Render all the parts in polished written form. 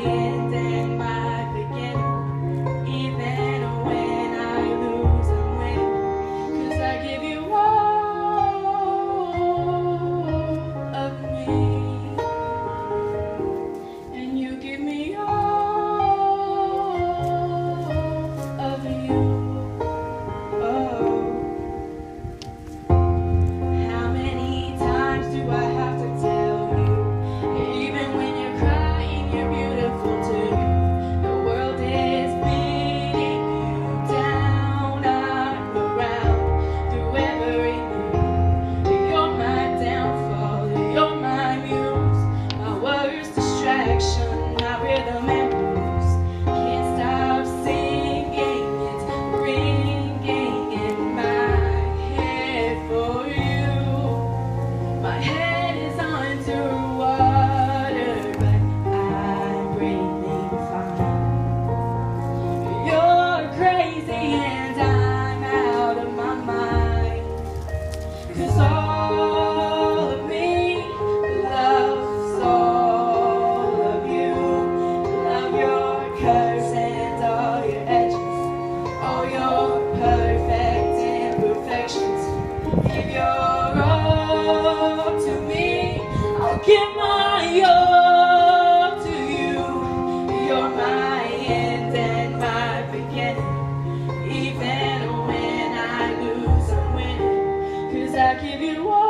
end and my beginning. Even when I lose, I'm winning. 'Cause I give you all of me, and you give me all of you. Oh. How many times do I have to tell you? Even when you're crying, you're beautiful too. The world is beating you down, I'm around through every mood. You're my downfall, you're my muse, my worst distraction, my rhythm and blues. Can't stop singing, it's ringing in my head for you. My head is underwater, but I'm breathing fine. You're crazy and I'm out of my mind. 'Cause all of me loves all of you. Love your curves and all your edges, all your perfect imperfections. Give your all to me, I'll give my all to you. You're my end and my beginning. Even when I lose, I'm winning. 'Cause I give you all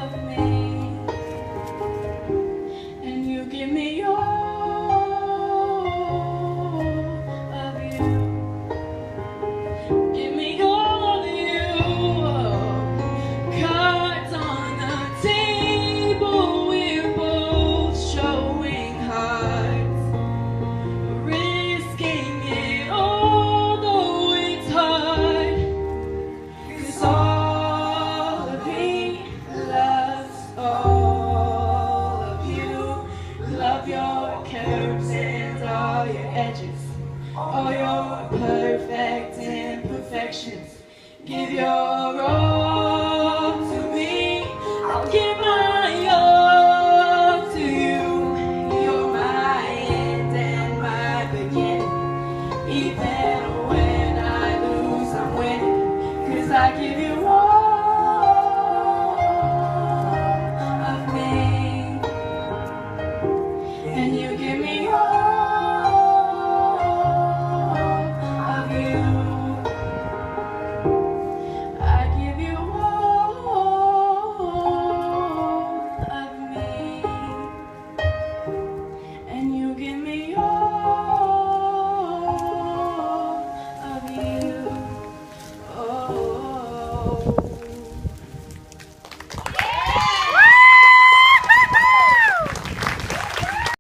of me, and you give me all of you. Give me all of you. Cards on the table, we're both showing hearts, risking it all, though it's hard. 'Cause all of me loves all of you. Love your curves and all your edges, all your perfect imperfections. Give your all to me, I'll give my all to you. You're my end and my beginning. Even when I lose, I'm winning. 'Cause I give you all of me, and you give me all of you. I give you all of me, and you give me all of you. Oh.